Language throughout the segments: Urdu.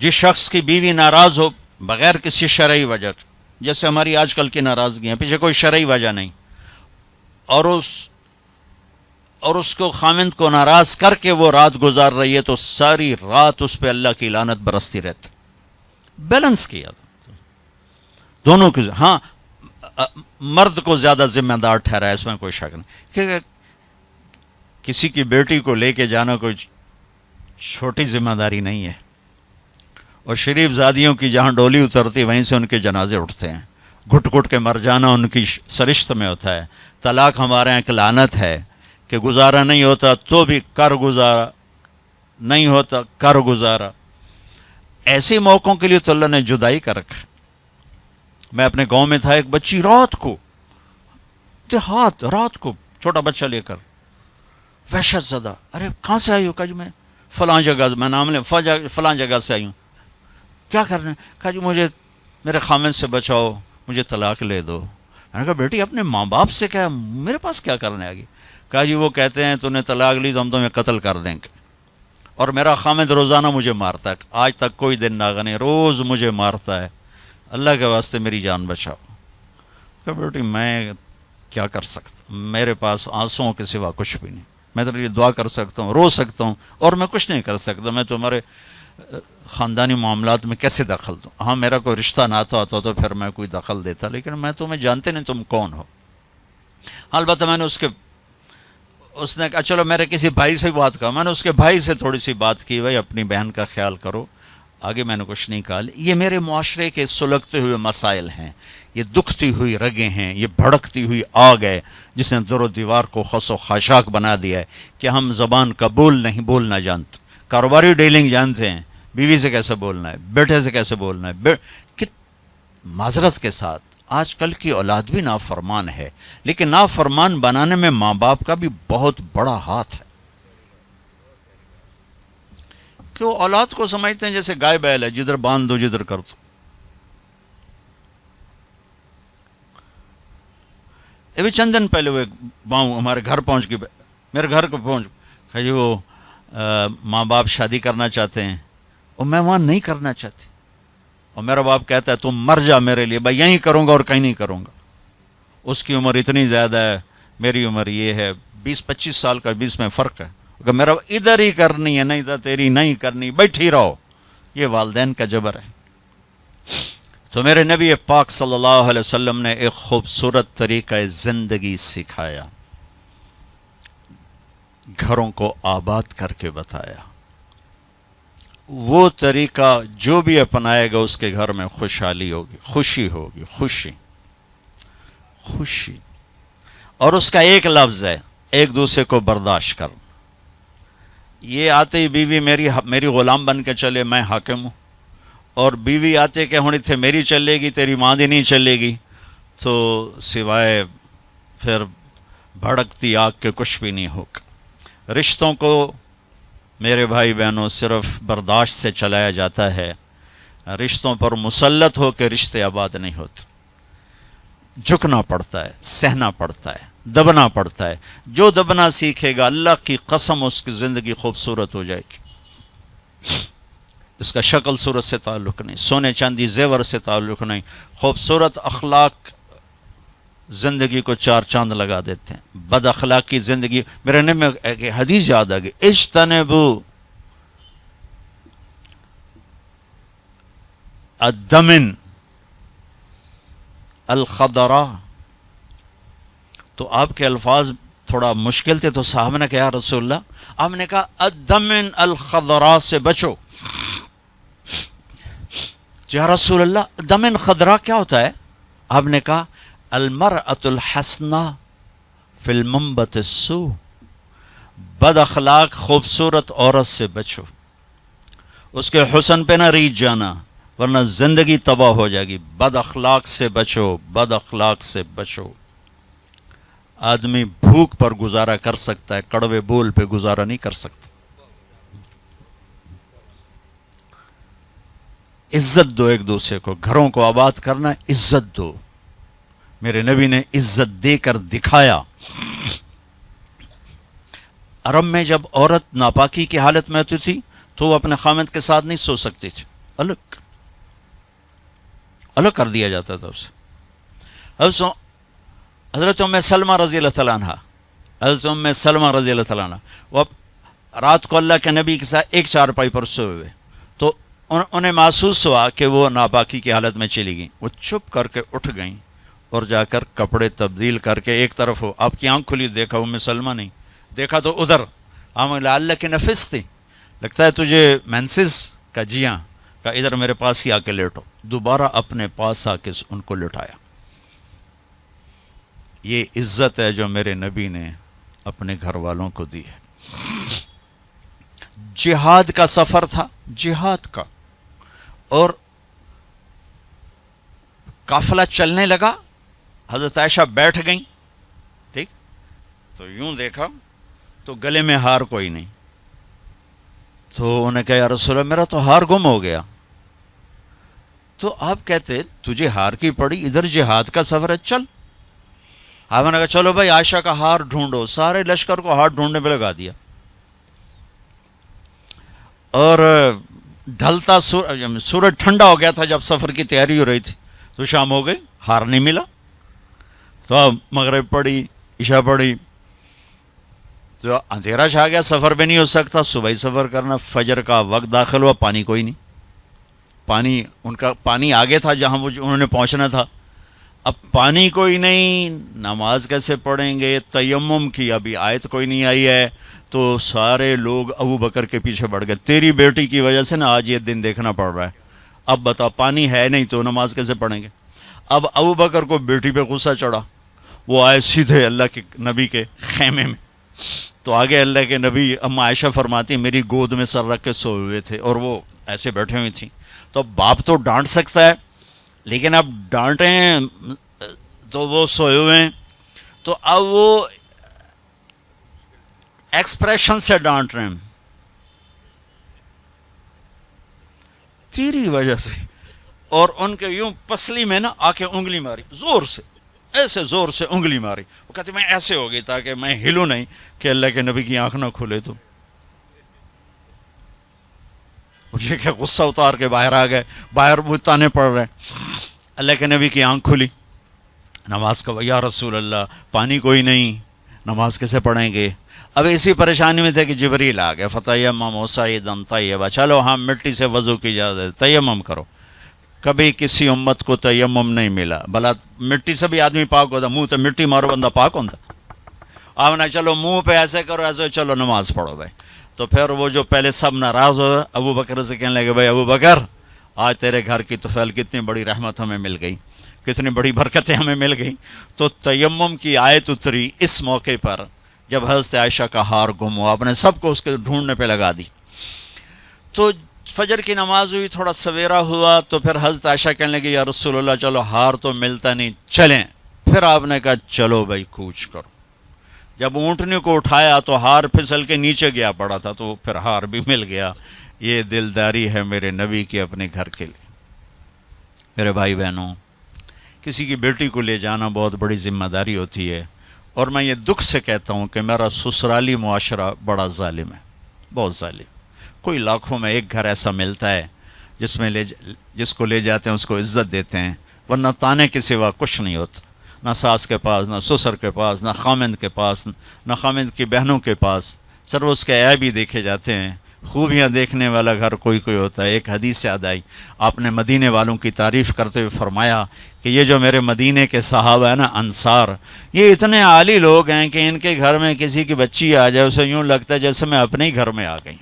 جس شخص کی بیوی ناراض ہو بغیر کسی شرعی وجہ کے، جیسے ہماری آج کل کی ناراضگی ہیں، پیچھے کوئی شرعی وجہ نہیں، اور اس کو خامند کو ناراض کر کے وہ رات گزار رہی ہے، تو ساری رات اس پہ اللہ کی لعنت برستی رہتی. بیلنس کیا دونوں کی. ہاں مرد کو زیادہ ذمہ دار ٹھہرا ہے، اس میں کوئی شک نہیں، کہ کسی کی بیٹی کو لے کے جانا کوئی چھوٹی ذمہ داری نہیں ہے. اور شریف زادیوں کی جہاں ڈولی اترتی وہیں سے ان کے جنازے اٹھتے ہیں. گھٹ گھٹ کے مر جانا ان کی سرشت میں ہوتا ہے. طلاق ہمارے یہاں ایک لعنت ہے کہ گزارا نہیں ہوتا تو بھی کر گزارا، نہیں ہوتا کر گزارا. ایسے موقعوں کے لیے تو اللہ نے جدائی کر رکھا. میں اپنے گاؤں میں تھا، ایک بچی رات کو دیہات، رات کو چھوٹا بچہ لے کر وحشت زدہ. ارے کہاں سے آئی ہو؟ کہا جی میں فلاں جگہ، میں نام لیں فلاں جگہ سے آئی ہوں. کیا کرنا ہے؟ کہا جی مجھے میرے خامن سے بچاؤ، مجھے طلاق لے دو. میں نے کہا بیٹی اپنے ماں باپ سے کیا، میرے پاس کیا کرنے آگی؟ کہا جی وہ کہتے ہیں تو نے طلاق لی تو ہم تمہیں قتل کر دیں گے، اور میرا خامد روزانہ مجھے مارتا ہے، آج تک کوئی دن ناغہ نہیں، روز مجھے مارتا ہے، اللہ کے واسطے میری جان بچاؤ. کہا بیٹی میں کیا کر سکتا، میرے پاس آنسوؤں کے سوا کچھ بھی نہیں. میں تیرے لیے دعا کر سکتا ہوں، رو سکتا ہوں، اور میں کچھ نہیں کر سکتا. میں تمہارے خاندانی معاملات میں کیسے دخل دوں؟ ہاں میرا کوئی رشتہ ناتا ہوتا تو پھر میں کوئی دخل دیتا، لیکن میں تمہیں جانتے نہیں تم کون ہو. البتہ میں نے اس نے کہا چلو میرے کسی بھائی سے بات کہا. میں نے اس کے بھائی سے تھوڑی سی بات کی، بھائی اپنی بہن کا خیال کرو. آگے میں نے کچھ نہیں کہا. یہ میرے معاشرے کے سلگتے ہوئے مسائل ہیں، یہ دکھتی ہوئی رگیں ہیں، یہ بھڑکتی ہوئی آگ ہے جس نے در و دیوار کو خس و خاشاک بنا دیا ہے کہ ہم زبان کا بولنا جانتے، کاروباری ڈیلنگ جانتے ہیں، بیوی سے کیسے بولنا ہے، بیٹے سے کیسے بولنا ہے. معذرت کے ساتھ آج کل کی اولاد بھی نافرمان ہے، لیکن نافرمان بنانے میں ماں باپ کا بھی بہت بڑا ہاتھ ہے. کہ وہ اولاد کو سمجھتے ہیں جیسے گائے بیل ہے، جدھر باندھ دو جدھر کر دو. ابھی چند دن پہلے وہ ایک باؤں ہمارے گھر پہنچ گئی، میرے گھر کو پہنچ کہ وہ ماں باپ شادی کرنا چاہتے ہیں اور میں وہاں نہیں کرنا چاہتی، اور میرا باپ کہتا ہے تم مر جا میرے لیے، بھائی یہیں کروں گا اور کہیں نہیں کروں گا. اس کی عمر اتنی زیادہ ہے، میری عمر یہ ہے، 20-25 سال کا 20 میں فرق ہے. کہ میرا ادھر ہی کرنی ہے، نہیں تو تیری نہیں کرنی، بیٹھی رہو. یہ والدین کا جبر ہے. تو میرے نبی پاک صلی اللہ علیہ وسلم نے ایک خوبصورت طریقہ زندگی سکھایا، گھروں کو آباد کر کے بتایا. وہ طریقہ جو بھی اپنائے گا اس کے گھر میں خوشحالی ہوگی، خوشی ہوگی، خوشی. اور اس کا ایک لفظ ہے، ایک دوسرے کو برداشت کرنا. یہ آتے ہی بیوی میری غلام بن کے چلے، میں حاکم ہوں، اور بیوی آتے کہ ہونی تھے میری چلے گی، تیری ماں دی نہیں چلے گی، تو سوائے پھر بھڑکتی آگ کے کچھ بھی نہیں ہوگا. رشتوں کو میرے بھائی بہنوں صرف برداشت سے چلایا جاتا ہے. رشتوں پر مسلط ہو کے رشتے آباد نہیں ہوتے. جھکنا پڑتا ہے، سہنا پڑتا ہے، دبنا پڑتا ہے. جو دبنا سیکھے گا اللہ کی قسم اس کی زندگی خوبصورت ہو جائے گی. اس کا شکل صورت سے تعلق نہیں، سونے چاندی زیور سے تعلق نہیں. خوبصورت اخلاق زندگی کو 4 چاند لگا دیتے ہیں. بد اخلاقی زندگی، میرے نبی میں ایک حدیث یاد آ گئی، اجتنبوا الدمن الخضراء. تو آپ کے الفاظ تھوڑا مشکل تھے، تو صحابہ نے کہا یا رسول اللہ، آپ نے کہا الدمن الخضراء سے بچو. یا رسول اللہ دمن خضراء کیا ہوتا ہے؟ آپ نے کہا المرأة الحسنہ فی المنبت السوء. بد اخلاق خوبصورت عورت سے بچو، اس کے حسن پہ نہ ریجھ جانا ورنہ زندگی تباہ ہو جائے گی. بد اخلاق سے بچو، بد اخلاق سے بچو. آدمی بھوک پر گزارا کر سکتا ہے، کڑوے بول پہ گزارا نہیں کر سکتا. عزت دو ایک دوسرے کو، گھروں کو آباد کرنا، عزت دو. میرے نبی نے عزت دے کر دکھایا. عرب میں جب عورت ناپاکی کی حالت میں ہوتی تھی تو وہ اپنے خامند کے ساتھ نہیں سو سکتی تھی. الگ الگ کر دیا جاتا تھا اسے. حضرت ام سلمہ رضی اللہ تعالیٰ عنہ، حضرت ام سلمہ رضی اللہ تعالیٰ عنہ، وہ رات کو اللہ کے نبی کے ساتھ ایک چارپائی پر سوئے ہوئے، تو انہیں محسوس ہوا کہ وہ ناپاکی کی حالت میں چلی گئیں. وہ چھپ کر کے اٹھ گئیں اور جا کر کپڑے تبدیل کر کے ایک طرف ہو، آپ کی آنکھ کھلی، دیکھا ام سلمہ نہیں، دیکھا تو ادھر، اللہ کے نفس تھی، لگتا ہے تجھے مینسز کا، جی ہاں، کہا ادھر میرے پاس ہی آ کے لیٹو. دوبارہ اپنے پاس آ کے ان کو لٹایا. یہ عزت ہے جو میرے نبی نے اپنے گھر والوں کو دی ہے. جہاد کا سفر تھا، جہاد کا، اور قافلہ چلنے لگا. حضرت عائشہ بیٹھ گئیں، ٹھیک، تو یوں دیکھا تو گلے میں ہار کوئی نہیں. تو انہیں کہا یا رسول اللہ میرا تو ہار گم ہو گیا. تو آپ کہتے تجھے ہار کی پڑی، ادھر جہاد کا سفر ہے، چل. آپ نے کہا چلو بھائی عائشہ کا ہار ڈھونڈو. سارے لشکر کو ہار ڈھونڈنے پہ لگا دیا. اور ڈھلتا سورج ٹھنڈا ہو گیا تھا جب سفر کی تیاری ہو رہی تھی، تو شام ہو گئی، ہار نہیں ملا. تو اب مغرب پڑی، عشاء پڑی، تو اندھیرا چھا گیا، سفر بھی نہیں ہو سکتا، صبح ہی سفر کرنا. فجر کا وقت داخل ہوا، پانی کوئی نہیں. پانی ان کا پانی آگے تھا جہاں وہ انہوں نے پہنچنا تھا. اب پانی کوئی نہیں، نماز کیسے پڑھیں گے؟ تیمم کی ابھی آیت کوئی نہیں آئی ہے. تو سارے لوگ ابو بکر کے پیچھے بڑھ گئے، تیری بیٹی کی وجہ سے نا آج یہ دن دیکھنا پڑ رہا ہے. اب بتاؤ پانی ہے نہیں تو نماز کیسے پڑھیں گے؟ اب ابو بکر کو بیٹی پہ غصہ چڑھا، وہ آئے سیدھے اللہ کے نبی کے خیمے میں. تو آگے اللہ کے نبی، اما عائشہ فرماتی میری گود میں سر رکھ کے سوئے ہوئے تھے اور وہ ایسے بیٹھے ہوئے تھیں. تو باپ تو ڈانٹ سکتا ہے، لیکن اب ڈانٹیں تو وہ سوئے ہوئے ہیں، تو اب وہ ایکسپریشن سے ڈانٹ رہے ہیں تیری وجہ سے. اور ان کے یوں پسلی میں نا آ کے انگلی ماری، زور سے، ایسے زور سے انگلی ماری. وہ کہتے میں ایسے ہو گئی تاکہ میں ہلوں نہیں کہ اللہ کے نبی کی آنکھ نہ کھلے. تو یہ کہ غصہ اتار کے باہر آ گئے، باہر وہ تانے پڑ رہے ہیں. اللہ کے نبی کی آنکھ کھلی، نماز کا یا رسول اللہ پانی کوئی نہیں، نماز کیسے پڑھیں گے؟ اب اسی پریشانی میں تھے کہ جبریل آ گیا، فتیمموا صعیدا طیبا، چلو ہم مٹی سے وضو کی اجازت، تیمم کرو. کبھی کسی امت کو تیمم نہیں ملا، بھلا مٹی سے بھی آدمی پاک ہوتا، منہ تو مٹی مارو بندہ پاک ہوتا. آپ نے چلو منہ پہ ایسے کرو، ایسے چلو نماز پڑھو بھائی. تو پھر وہ جو پہلے سب ناراض ہو ابو بکر سے کہنے لگے بھائی ابو بکر آج تیرے گھر کی طفیل کتنی بڑی رحمت ہمیں مل گئی، کتنی بڑی برکتیں ہمیں مل گئیں. تو تیمم کی آیت اتری اس موقع پر جب حضرت عائشہ کا ہار گم ہوا، آپ نے سب کو اس کے ڈھونڈنے پہ لگا دی. تو فجر کی نماز ہوئی، تھوڑا سویرا ہوا، تو پھر حضرت عائشہ کہنے لگی یا رسول اللہ چلو ہار تو ملتا نہیں، چلیں. پھر آپ نے کہا چلو بھائی کوچ کرو. جب اونٹنی کو اٹھایا تو ہار پھسل کے نیچے گیا پڑا تھا، تو پھر ہار بھی مل گیا. یہ دلداری ہے میرے نبی کی اپنے گھر کے لیے. میرے بھائی بہنوں، کسی کی بیٹی کو لے جانا بہت بڑی ذمہ داری ہوتی ہے، اور میں یہ دکھ سے کہتا ہوں کہ میرا سسرالی معاشرہ بڑا ظالم ہے، بہت ظالم. کوئی لاکھوں میں ایک گھر ایسا ملتا ہے جس کو لے جاتے ہیں اس کو عزت دیتے ہیں، ورنہ تانے کے سوا کچھ نہیں ہوتا. نہ ساس کے پاس، نہ سسر کے پاس، نہ خامند کے پاس، نہ خامند کی بہنوں کے پاس. صرف اس کے عیب ہی دیکھے جاتے ہیں. خوبیاں دیکھنے والا گھر کوئی کوئی ہوتا ہے. ایک حدیث یاد آئی، آپ نے مدینے والوں کی تعریف کرتے ہوئے فرمایا کہ یہ جو میرے مدینے کے صحابہ ہیں نا، انصار، یہ اتنے عالی لوگ ہیں کہ ان کے گھر میں کسی کی بچی آ جائے اسے یوں لگتا ہے جیسے میں اپنے ہی گھر میں آ گئی.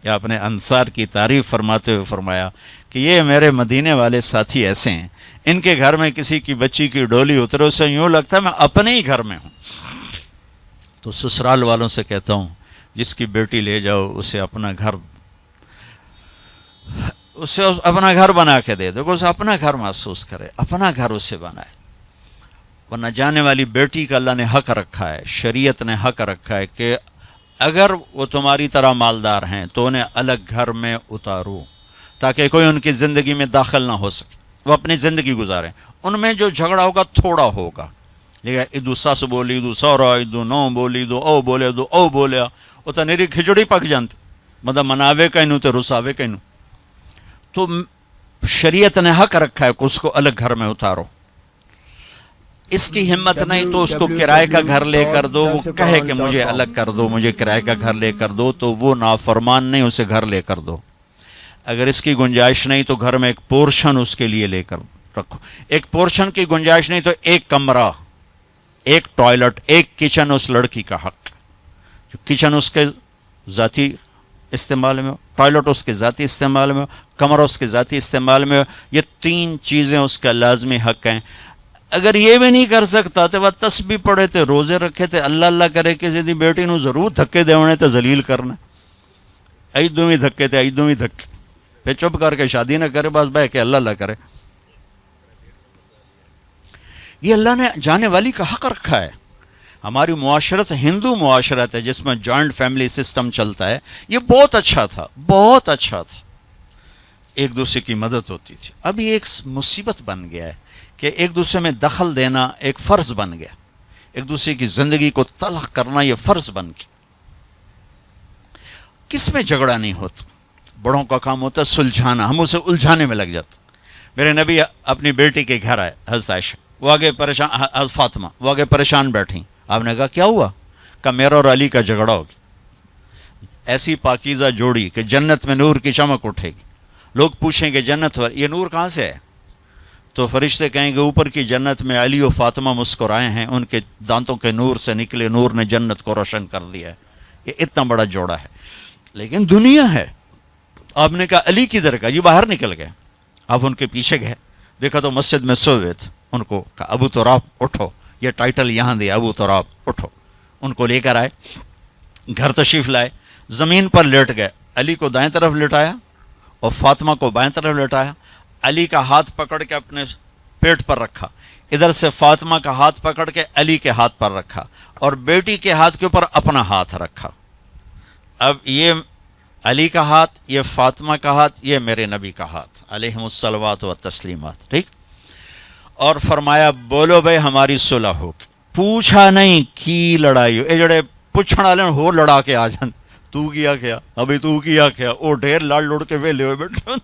یا اپنے انصار کی تعریف فرماتے ہوئے فرمایا کہ یہ میرے مدینے والے ساتھی ایسے ہیں، ان کے گھر میں کسی کی بچی کی ڈولی اترے اسے یوں لگتا ہے میں اپنے ہی گھر میں ہوں. تو سسرال والوں سے کہتا ہوں جس کی بیٹی لے جاؤ اسے اپنا گھر بنا کے دے دو، اسے اپنا گھر محسوس کرے، اپنا گھر اسے بنائے. ورنہ جانے والی بیٹی کا اللہ نے حق رکھا ہے، شریعت نے حق رکھا ہے کہ اگر وہ تمہاری طرح مالدار ہیں تو انہیں الگ گھر میں اتارو تاکہ کوئی ان کی زندگی میں داخل نہ ہو سکے، وہ اپنی زندگی گزاریں. ان میں جو جھگڑا ہوگا تھوڑا ہوگا، لیکن ادو ساس بولی ادو سورا ادو نو بولی ادو او بولے ادو او بولیا، وہ تو نیری کھچڑی پک جانتی، مطلب مناوے کہنوں تو رساوے کہنوں. تو شریعت نے حق رکھا ہے کہ اس کو الگ گھر میں اتارو. اس کی ہمت نہیں تو اس کو کرائے کا گھر لے کر دو. وہ کہے کہ مجھے الگ کر دو, مجھے کرائے کا گھر لے کر دو, تو وہ نافرمان نہیں, اسے گھر لے کر دو. اگر اس کی گنجائش نہیں تو گھر میں ایک پورشن اس کے لیے لے کر رکھو. ایک پورشن کی گنجائش نہیں تو ایک کمرہ, ایک ٹوائلٹ, ایک کچن اس لڑکی کا حق. جو کچن اس کے ذاتی استعمال میں ہو, ٹوائلٹ اس کے ذاتی استعمال میں ہو, کمرہ اس کے ذاتی استعمال میں ہو, یہ 3 چیزیں اس کا لازمی حق ہیں. اگر یہ بھی نہیں کر سکتا تو وہ تسبیح پڑھے تھے, روزے رکھے تھے, اللہ اللہ کرے کسی دی بیٹی نو ضرور دھکے دیونے تے ذلیل کرنا, ایدوں بھی دھکے تے ایدوں بھی دھکے, پھر چپ کر کے شادی نہ کرے, بس بہ کے اللہ اللہ کرے. یہ اللہ نے جانے والی کا حق رکھا ہے. ہماری معاشرت ہندو معاشرت ہے جس میں جوائنٹ فیملی سسٹم چلتا ہے, یہ بہت اچھا تھا, بہت اچھا تھا, ایک دوسرے کی مدد ہوتی تھی. اب یہ ایک مصیبت بن گیا ہے کہ ایک دوسرے میں دخل دینا ایک فرض بن گیا, ایک دوسرے کی زندگی کو تلخ کرنا یہ فرض بن گیا. کس میں جھگڑا نہیں ہوتا, بڑوں کا کام ہوتا ہے سلجھانا, ہم اسے الجھانے میں لگ جاتے. میرے نبی اپنی بیٹی کے گھر آئے, حضرت عائشہ, وہ آگے پریشان, حضرت فاطمہ وہ آگے پریشان بیٹھیں. آپ نے کہا کیا ہوا؟ کہ میرا اور علی کا جھگڑا ہو گیا. ایسی پاکیزہ جوڑی کہ جنت میں نور کی چمک اٹھے گی. لوگ پوچھیں گے جنت یہ نور کہاں سے ہے؟ تو فرشتے کہیں گے اوپر کی جنت میں علی و فاطمہ مسکرائے ہیں, ان کے دانتوں کے نور سے نکلے نور نے جنت کو روشن کر دیا ہے. یہ اتنا بڑا جوڑا ہے. لیکن دنیا ہے. آپ نے کہا علی کدھر کا؟ یہ باہر نکل گئے. آپ ان کے پیچھے گئے, دیکھا تو مسجد میں سوئے ہوئے تھے. ان کو کہا ابو تراب اٹھو, یہ ٹائٹل یہاں دیا, ابو تراب اٹھو. ان کو لے کر آئے, گھر تشریف لائے, زمین پر لیٹ گئے. علی کو دائیں طرف لٹایا اور فاطمہ کو بائیں طرف لٹایا. علی کا ہاتھ پکڑ کے اپنے پیٹ پر رکھا, ادھر سے فاطمہ کا ہاتھ پکڑ کے علی کے ہاتھ پر رکھا, اور بیٹی کے ہاتھ کے اوپر اپنا ہاتھ رکھا. اب یہ علی کا ہاتھ, یہ فاطمہ کا ہاتھ, یہ میرے نبی کا ہاتھ علیہم الصلوات و تسلیمات. ٹھیک. اور فرمایا بولو بھائی ہماری صلح ہو. پوچھا نہیں کی لڑائی اے جڑے پوچھنے والے ہو لڑا کے آ جان, تو کیا کیا ابھی, تو کیا کیا, وہ ڈھیر لڑ لڑ کے ویلے ہوئے بیٹھے.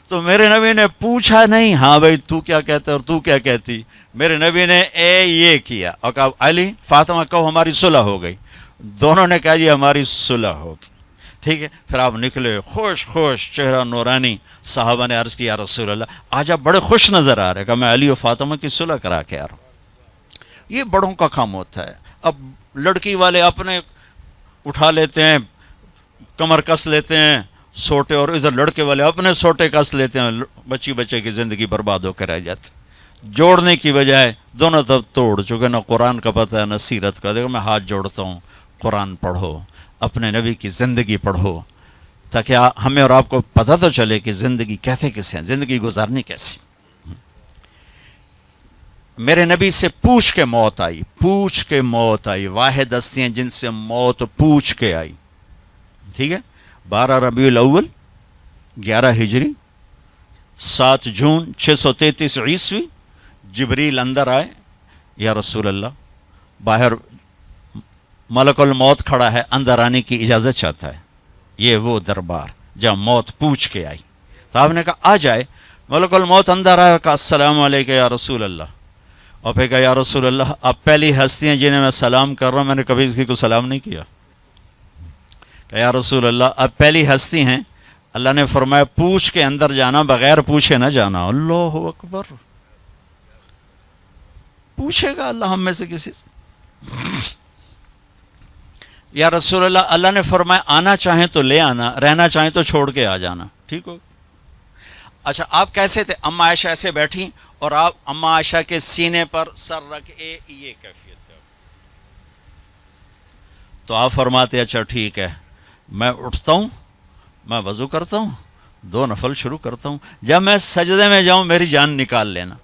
تو میرے نبی نے پوچھا نہیں ہاں بھائی تو کیا کہتا اور تو کیا کہتی. میرے نبی نے یہ کیا اور کہا علی فاطمہ کہو ہماری صلح ہو گئی. دونوں نے کہا جی ہماری صلح ہوگی. ٹھیک ہے. پھر آپ نکلے خوش خوش, چہرہ نورانی. صحابہ نے عرض کیا رسول اللہ آج آپ بڑے خوش نظر آ رہے. کہا میں علی و فاطمہ کی صلح کرا کے آ رہا ہوں. یہ بڑوں کا کام ہوتا ہے. اب لڑکی والے اپنے اٹھا لیتے ہیں, کمر کس لیتے ہیں سوٹے, اور ادھر لڑکے والے اپنے سوٹے کس لیتے ہیں, بچے کی زندگی برباد ہو کر رہ جاتی. جوڑنے کی بجائے دونوں طرف توڑ چکے. نہ قرآن کا پتہ ہے نہ سیرت کا. دیکھو میں ہاتھ جوڑتا ہوں, قرآن پڑھو, اپنے نبی کی زندگی پڑھو, تاکہ ہمیں اور آپ کو پتہ تو چلے کہ زندگی کیسے کیسے ہیں, زندگی گزارنی کیسی. میرے نبی سے پوچھ کے موت آئی, پوچھ کے موت آئی. واحد ہستیاں جن سے موت پوچھ کے آئی. ٹھیک ہے. 12 ربیع الاول 11 ہجری 7 جون 633 عیسوی جبریل اندر آئے. یا رسول اللہ باہر ملک الموت کھڑا ہے, اندر آنے کی اجازت چاہتا ہے. یہ وہ دربار جہاں موت پوچھ کے آئی. تو آپ نے کہا آ جائے. ملک الموت اندر آیا, کہا السلام علیکم یا رسول اللہ. اور پھر کہا یا رسول اللہ آپ پہلی ہستیاں جنہیں میں سلام کر رہا ہوں, میں نے کبھی کسی کو سلام نہیں کیا. کہ یا رسول اللہ آپ پہلی ہستی ہیں, اللہ نے فرمایا پوچھ کے اندر جانا, بغیر پوچھے نہ جانا. اللہ اکبر. پوچھے گا اللہ ہم میں سے کسی سے. یا رسول اللہ اللہ نے فرمایا آنا چاہیں تو لے آنا, رہنا چاہیں تو چھوڑ کے آ جانا. ٹھیک ہو. اچھا آپ کیسے تھے؟ اما عائشہ ایسے بیٹھی اور آپ اما عائشہ کے سینے پر سر رکھ یہ کیفیت ہے. تو آپ فرماتے اچھا ٹھیک ہے, میں اٹھتا ہوں, میں وضو کرتا ہوں, 2 نفل شروع کرتا ہوں, جب میں سجدے میں جاؤں میری جان نکال لینا.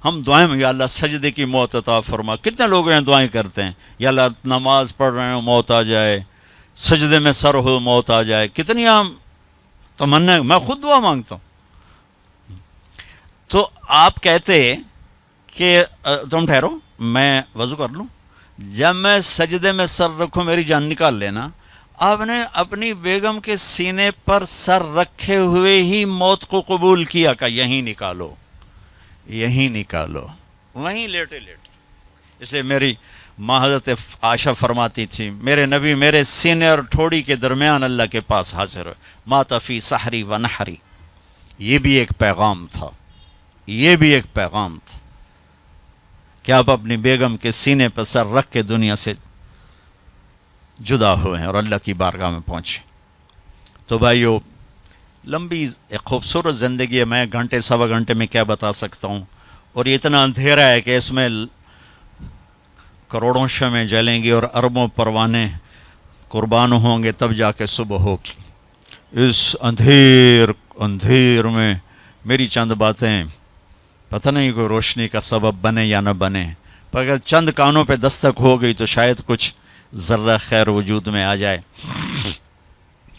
ہم دعائیں میں یا اللہ سجدے کی موت عطا فرما. کتنے لوگ ہیں دعائیں کرتے ہیں یا اللہ نماز پڑھ رہے ہیں موت آ جائے, سجدے میں سر ہو موت آ جائے. کتنی عام تمنا, میں خود دعا مانگتا ہوں. تو آپ کہتے کہ تم ٹھہرو میں وضو کر لوں, جب میں سجدے میں سر رکھوں میری جان نکال لینا. آپ نے اپنی بیگم کے سینے پر سر رکھے ہوئے ہی موت کو قبول کیا کہ یہیں نکالو، یہیں نکالو، وہیں لیٹے لیٹے. اس لیے میری ماں حضرت عائشہ فرماتی تھی میرے نبی میرے سینے اور ٹھوڑی کے درمیان اللہ کے پاس حاضر ہوئے، مات فی سحری و نحری. یہ بھی ایک پیغام تھا، یہ بھی ایک پیغام تھا کہ آپ اپنی بیگم کے سینے پر سر رکھ کے دنیا سے جدا ہوئے ہیں اور اللہ کی بارگاہ میں پہنچے. تو بھائیو، لمبی ایک خوبصورت زندگی ہے، میں گھنٹے سوا گھنٹے میں کیا بتا سکتا ہوں. اور یہ اتنا اندھیرا ہے کہ اس میں کروڑوں شمعیں جلیں گی اور اربوں پروانے قربان ہوں گے تب جا کے صبح ہوگی. اس اندھیر میں میری چند باتیں پتہ نہیں کوئی روشنی کا سبب بنے یا نہ بنے، پر اگر چند کانوں پہ دستک ہو گئی تو شاید کچھ ذرہ خیر وجود میں آ جائے.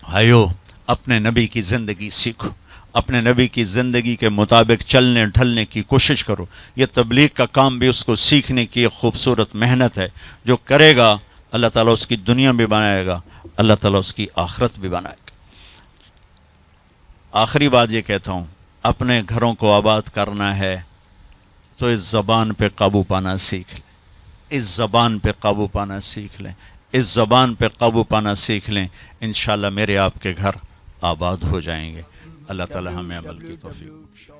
بھائیو، اپنے نبی کی زندگی سیکھو، اپنے نبی کی زندگی کے مطابق چلنے ڈھلنے کی کوشش کرو. یہ تبلیغ کا کام بھی اس کو سیکھنے کی ایک خوبصورت محنت ہے. جو کرے گا اللہ تعالیٰ اس کی دنیا بھی بنائے گا، اللہ تعالیٰ اس کی آخرت بھی بنائے گا. آخری بات یہ کہتا ہوں، اپنے گھروں کو آباد کرنا ہے تو اس زبان پہ قابو پانا سیکھ لیں، اس زبان پہ قابو پانا سیکھ لیں، اس زبان پہ قابو پانا سیکھ لیں. انشاءاللہ میرے آپ کے گھر آباد ہو جائیں گے. اللہ تعالی ہمیں عمل کی توفیق بخشے.